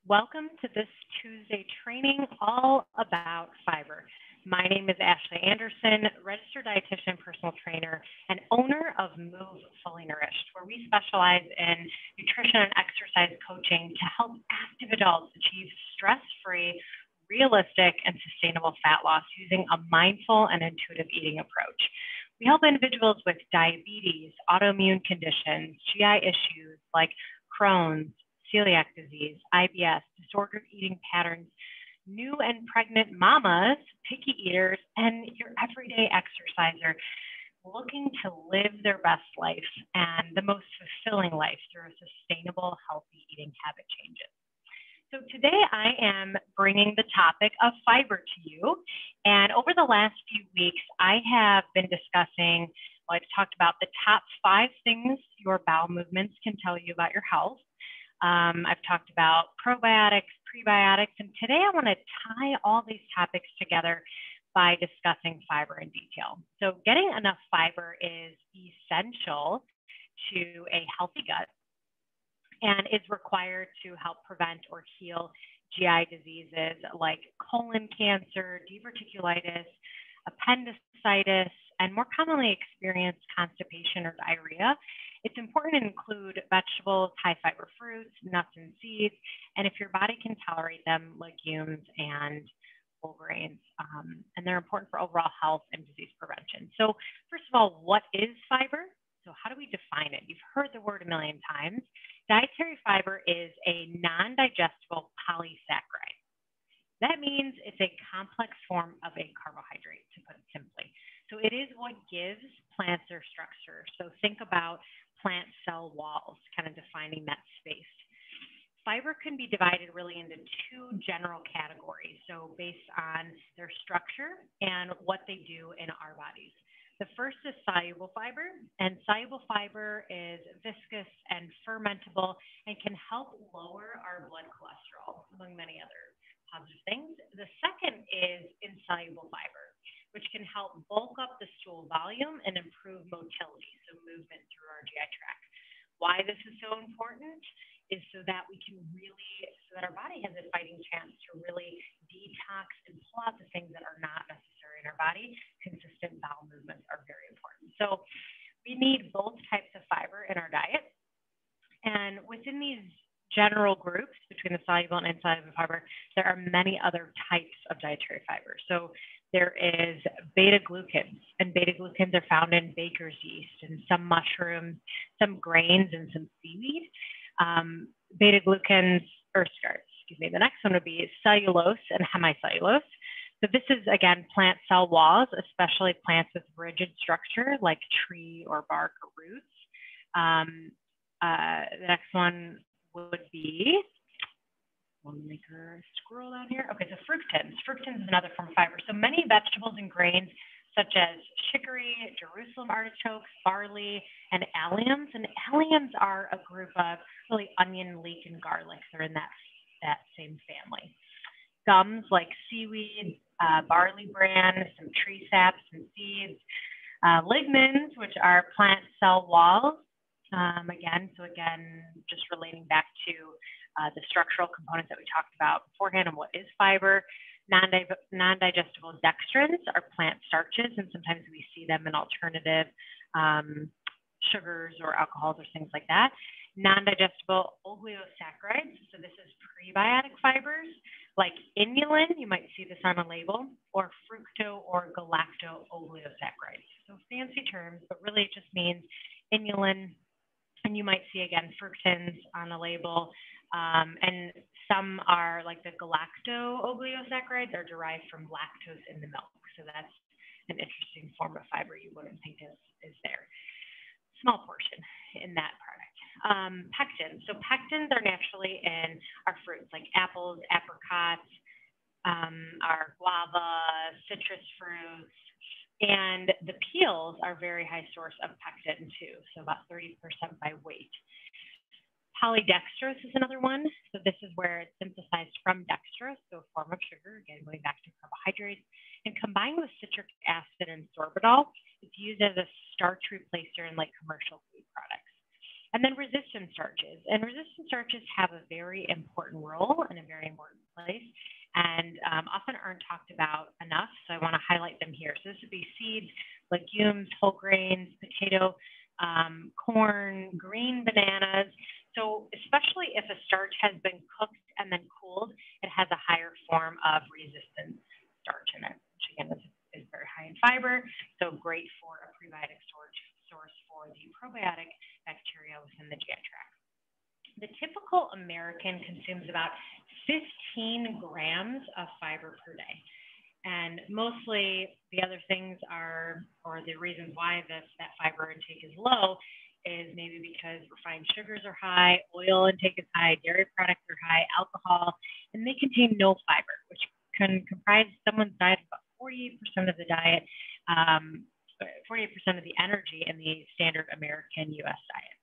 Welcome to this Tuesday training all about fiber. My name is Ashley Anderson, registered dietitian, personal trainer, and owner of Move Fully Nourished, where we specialize in nutrition and exercise coaching to help active adults achieve stress-free, realistic, and sustainable fat loss using a mindful and intuitive eating approach. We help individuals with diabetes, autoimmune conditions, GI issues like Crohn's, celiac disease, IBS, disordered eating patterns, new and pregnant mamas, picky eaters, and your everyday exerciser looking to live their best life and the most fulfilling life through a sustainable, healthy eating habit changes. So today I am bringing the topic of fiber to you. And over the last few weeks, I have been discussing, well, I've talked about the top 5 things your bowel movements can tell you about your health. I've talked about probiotics, prebiotics, and today I want to tie all these topics together by discussing fiber in detail. So getting enough fiber is essential to a healthy gut and is required to help prevent or heal GI diseases like colon cancer, diverticulitis, appendicitis, and more commonly experienced constipation or diarrhea. It's important to include vegetables, high fiber fruits, nuts and seeds, and if your body can tolerate them, legumes and whole grains. And they're important for overall health and disease prevention. So first of all, what is fiber? So how do we define it? You've heard the word a million times. Dietary fiber is a non-digestible polysaccharide. That means it's a complex form of a carbohydrate, to put it simply. So it is what gives plants their structure. So think about plant cell walls, kind of defining that space. Fiber can be divided really into 2 general categories. So based on their structure and what they do in our bodies. The first is soluble fiber, and soluble fiber is viscous and fermentable and can help lower our blood cholesterol, among many other positive things. The second is insoluble fiber, which can help bulk up the stool volume and improve motility, so movement through our GI tract. Why this is so important is so that our body has a fighting chance to really detox and pull out the things that are not necessary in our body. Consistent bowel movements are very important. So we need both types of fiber in our diet. And within these general groups between the soluble and insoluble fiber, there are many other types of dietary fiber. So there is beta-glucans, and beta-glucans are found in baker's yeast and some mushrooms, some grains, and some seaweed. Beta-glucans, the next one would be cellulose and hemicellulose. So this is, again, plant cell walls, especially plants with rigid structure like tree or bark or roots. The next one would be, we'll make her scroll down here. Okay, so fructans. Fructans is another form of fiber. So many vegetables and grains such as chicory, Jerusalem artichokes, barley, and alliums. And alliums are a group of really onion, leek, and garlic. They're in that same family. Gums like seaweed, barley bran, some tree saps and seeds. Lignans, which are plant cell walls. Again, just relating back to the structural components that we talked about beforehand and what is fiber. Non-digestible dextrins are plant starches, and sometimes we see them in alternative sugars or alcohols or things like that. Non-digestible oligosaccharides, so this is prebiotic fibers like inulin, you might see this on a label, or fructo or galacto-oligosaccharides. So fancy terms, but really it just means inulin, and you might see, again, fructans on a label. And some are like the galacto-oligosaccharides are derived from lactose in the milk. So that's an interesting form of fiber you wouldn't think is there. Small portion in that product. Pectins. So pectins are naturally in our fruits like apples, apricots, our guava, citrus fruits, and the peels are a very high source of pectin too, so about 30% by weight. Polydextrose is another one. So this is where it's synthesized from dextrose, so a form of sugar, again, going back to carbohydrates, and combined with citric acid and sorbitol, it's used as a starch replacer in like commercial food products. And then resistant starches. And resistant starches have a very important role and a very important place and often aren't talked about enough. So I want to highlight them here. So this would be seeds, legumes, whole grains, potato, corn, green bananas. So especially if a starch has been cooked and then cooled, it has a higher form of resistant starch in it, which again is very high in fiber, so great for a prebiotic source for the probiotic bacteria within the GI tract. The typical American consumes about 15 grams of fiber per day. And mostly the other things are, or the reasons why that fiber intake is low is maybe because refined sugars are high, oil intake is high, dairy products are high, alcohol, and they contain no fiber, which can comprise someone's diet of about 48% of the diet, 48% of the energy in the standard American U.S. diet.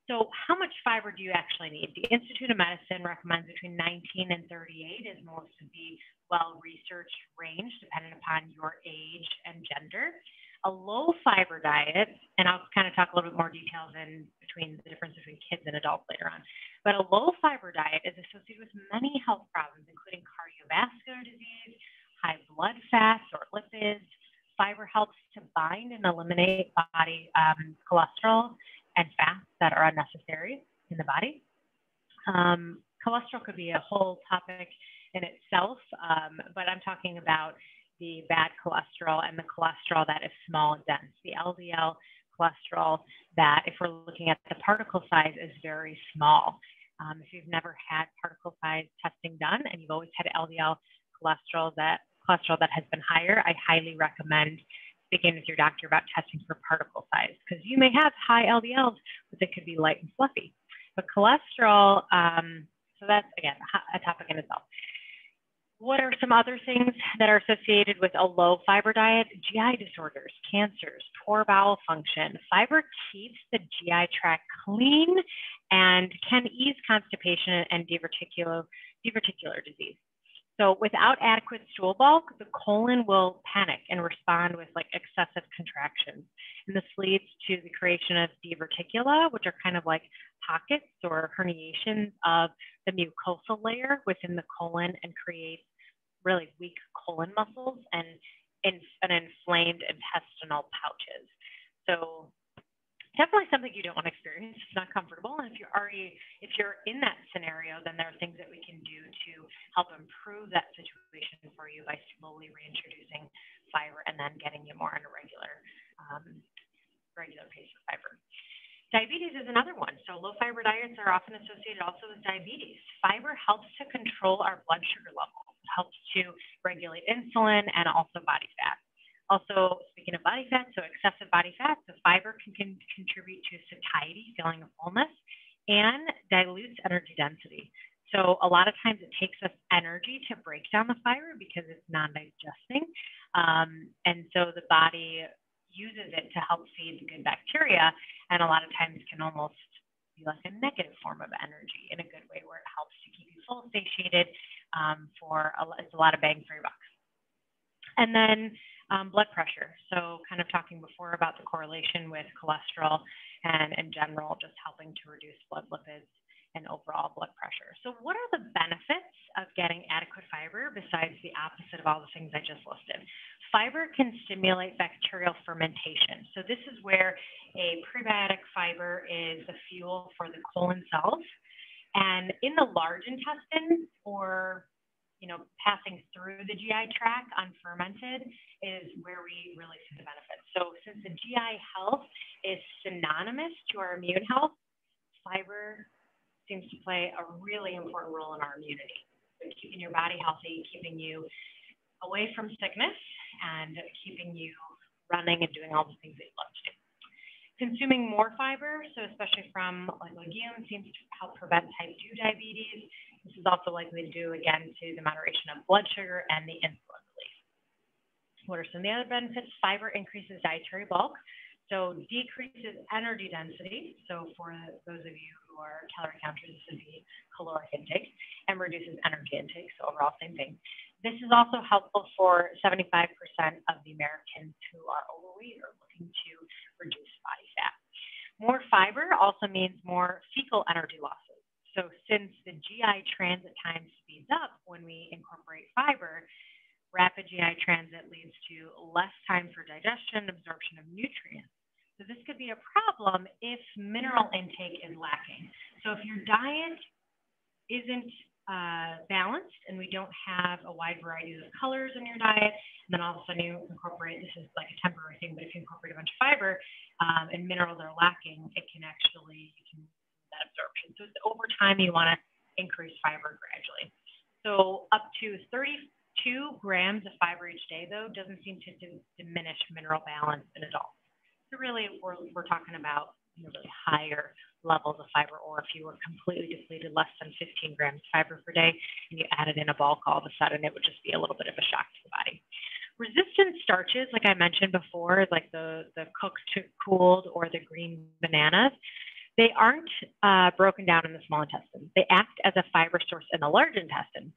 So how much fiber do you actually need? The Institute of Medicine recommends between 19 and 38 is most of the well-researched range, depending upon your age and gender. A low fiber diet, and I'll kind of talk a little bit more details in between the difference between kids and adults later on, but a low fiber diet is associated with many health problems, including cardiovascular disease, high blood fats or lipids. Fiber helps to bind and eliminate body cholesterol and fats that are unnecessary in the body. Cholesterol could be a whole topic in itself, but I'm talking about the bad cholesterol and the cholesterol that is small and dense. The LDL cholesterol that, if we're looking at the particle size, is very small. If you've never had particle size testing done and you've always had LDL cholesterol that has been higher, I highly recommend speaking with your doctor about testing for particle size, because you may have high LDLs, but they could be light and fluffy. But cholesterol, so that's, again, a topic in itself. What are some other things that are associated with a low fiber diet? GI disorders, cancers, poor bowel function. Fiber keeps the GI tract clean and can ease constipation and diverticular disease. So without adequate stool bulk, the colon will panic and respond with like excessive contractions. And this leads to the creation of diverticula, which are kind of like pockets or herniations of the mucosal layer within the colon, and creates really weak colon muscles and inflamed intestinal pouches. So definitely something you don't want to experience. It's not comfortable. And if you're in that scenario, then there are things that we can do to help improve that situation for you by slowly reintroducing fiber and then getting you more on a regular pace of fiber. Diabetes is another one. So low fiber diets are often associated also with diabetes. Fiber helps to control our blood sugar level. It helps to regulate insulin and also body fat. Also, speaking of body fat, so excessive body fat, the fiber can contribute to satiety, feeling of fullness, and dilutes energy density. So a lot of times it takes us energy to break down the fiber because it's non-digesting. And so the body uses it to help feed the good bacteria, and a lot of times can almost be like a negative form of energy in a good way, where it helps to keep you full, satiated, it's a lot of bang for your buck. And then blood pressure. So kind of talking before about the correlation with cholesterol and in general, just helping to reduce blood lipids and overall blood pressure. So what are the benefits of getting adequate fiber besides the opposite of all the things I just listed? Fiber can stimulate bacterial fermentation. So this is where a prebiotic fiber is the fuel for the colon cells. And in the large intestine, or passing through the GI tract unfermented, is where we really see the benefits. So since the GI health is synonymous to our immune health, fiber seems to play a really important role in our immunity. So keeping your body healthy, keeping you away from sickness, and keeping you running and doing all the things that you love to do. Consuming more fiber, so especially from like legumes, seems to help prevent type 2 diabetes. This is also likely to do, again, to the moderation of blood sugar and the insulin release. What are some of the other benefits? Fiber increases dietary bulk, so decreases energy density. So for those of you who are calorie counters, this would be caloric intake, and reduces energy intake. So overall, same thing. This is also helpful for 75% of the Americans who are overweight or looking to reduce body fat. More fiber also means more fecal energy losses. So since the GI transit time speeds up when we incorporate fiber, rapid GI transit leads to less time for digestion, absorption of nutrients. So this could be a problem if mineral intake is lacking. So if your diet isn't balanced and we don't have a wide variety of colors in your diet, and then all of a sudden you incorporate, this is like a temporary thing, but if you incorporate a bunch of fiber and minerals are lacking, it can actually, you can that absorption. So over time, you want to increase fiber gradually. So up to 32 grams of fiber each day, though, doesn't seem to diminish mineral balance in adults. So really, we're talking about really higher levels of fiber, or if you were completely depleted, less than 15 grams of fiber per day, and you added in a bulk all of a sudden, it would just be a little bit of a shock to the body. Resistant starches, like I mentioned before, like the cooked to cooled or the green bananas, they aren't broken down in the small intestine. They act as a fiber source in the large intestine.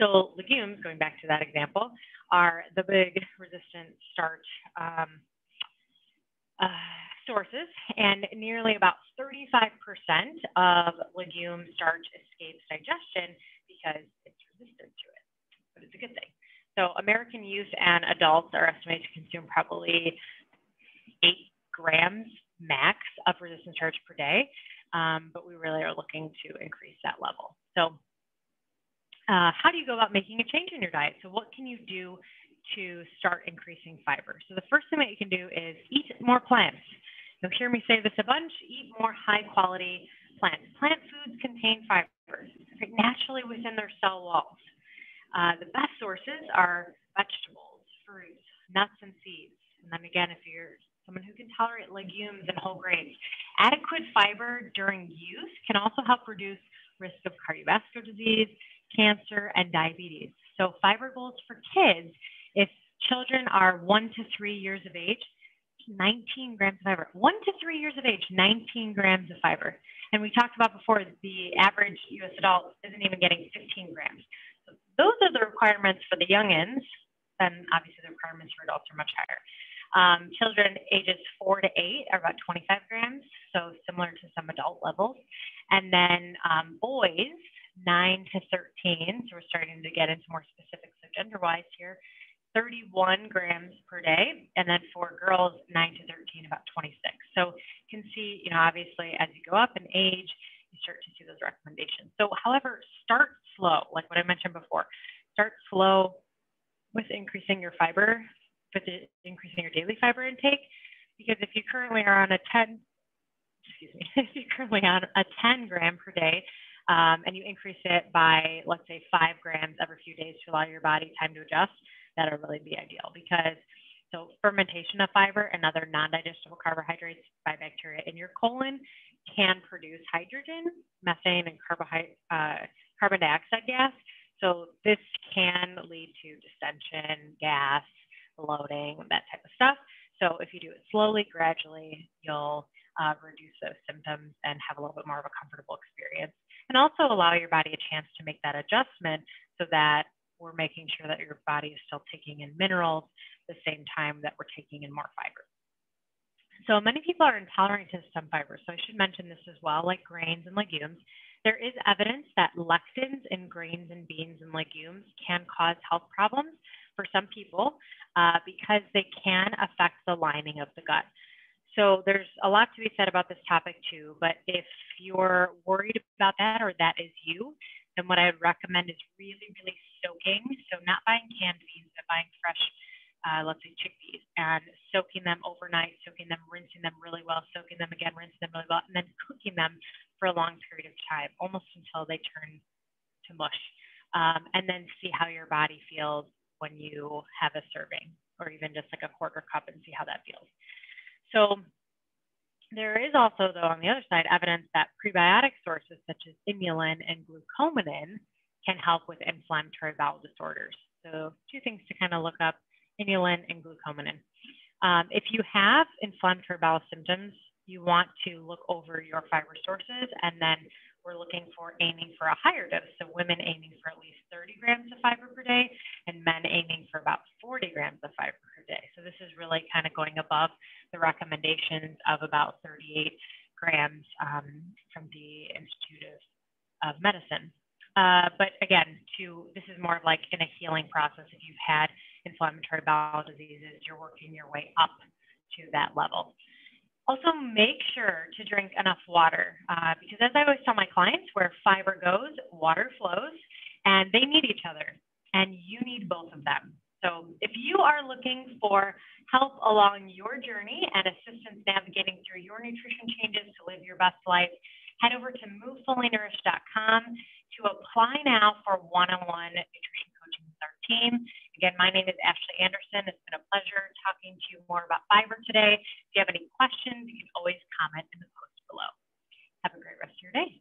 So legumes, going back to that example, are the big resistant starch sources, and nearly about 35% of legume starch escapes digestion because it's resistant to it, but it's a good thing. So American youth and adults are estimated to consume probably 8 grams max of resistant starch per day, but we really are looking to increase that level. So how do you go about making a change in your diet? So what can you do to start increasing fiber? So the first thing that you can do is eat more plants. You'll hear me say this a bunch: eat more high quality plants. Plant foods contain fiber naturally within their cell walls. The best sources are vegetables, fruits, nuts, and seeds. And then again, if you're someone who can tolerate legumes and whole grains, adequate fiber during use can also help reduce risk of cardiovascular disease, cancer, and diabetes. So fiber goals for kids: if children are 1 to 3 years of age, 19 grams of fiber. 1 to 3 years of age, 19 grams of fiber. And we talked about before, the average U.S. adult isn't even getting 15 grams. So those are the requirements for the youngins. Then obviously the requirements for adults are much higher. Children ages 4 to 8 are about 25 grams, so similar to some adult levels. And then boys, 9 to 13, so we're starting to get into more specifics of gender-wise here, 31 grams per day, and then for girls, 9 to 13, about 26. So you can see, obviously as you go up in age, you start to see those recommendations. So however, start slow, like what I mentioned before. Start slow with increasing your fiber, with increasing your daily fiber intake, because if you currently are on a 10 gram per day, and you increase it by, let's say, 5 grams every few days to allow your body time to adjust, that'll really be ideal. Because so fermentation of fiber and other non-digestible carbohydrates by bacteria in your colon can produce hydrogen, methane, and carbon dioxide gas. So this can lead to distension, gas, bloating, that type of stuff. So if you do it slowly, gradually, you'll reduce those symptoms and have a little bit more of a comfortable experience, and also allow your body a chance to make that adjustment so that we're making sure that your body is still taking in minerals at the same time that we're taking in more fiber. So many people are intolerant to some fibers. So I should mention this as well, like grains and legumes. There is evidence that lectins in grains and beans and legumes can cause health problems for some people because they can affect the lining of the gut. So there's a lot to be said about this topic too, but if you're worried about that, or that is you, then what I would recommend is really, really soaking. So not buying canned beans, but buying fresh, let's say chickpeas, and soaking them overnight, soaking them, rinsing them really well, soaking them again, rinsing them really well, and then cooking them for a long period of time, almost until they turn to mush. And then see how your body feels when you have a serving, or even just like a quarter cup, and see how that feels. So there is also, though, on the other side, evidence that prebiotic sources such as inulin and glucosamine can help with inflammatory bowel disorders. So 2 things to kind of look up: inulin and glucosamine. If you have inflammatory bowel symptoms, you want to look over your fiber sources, and then we're aiming for a higher dose. So women aiming for at least 30 grams of fiber per day, and men aiming for about 40 grams of fiber per day. So this is really kind of going above the recommendations of about 38 grams from the Institute of Medicine. But again, this is more of like in a healing process. If you've had inflammatory bowel diseases, you're working your way up to that level. Also, make sure to drink enough water because as I always tell my clients, where fiber goes, water flows, and they need each other, and you need both of them. So if you are looking for help along your journey and assistance navigating through your nutrition changes to live your best life, head over to movefully-nourished.com to apply now for one-on-one nutrition coaching with our team. Again, my name is Ashley Anderson. It's been a pleasure talking to you more about fiber today. If you have any questions, you can always comment in the post below. Have a great rest of your day.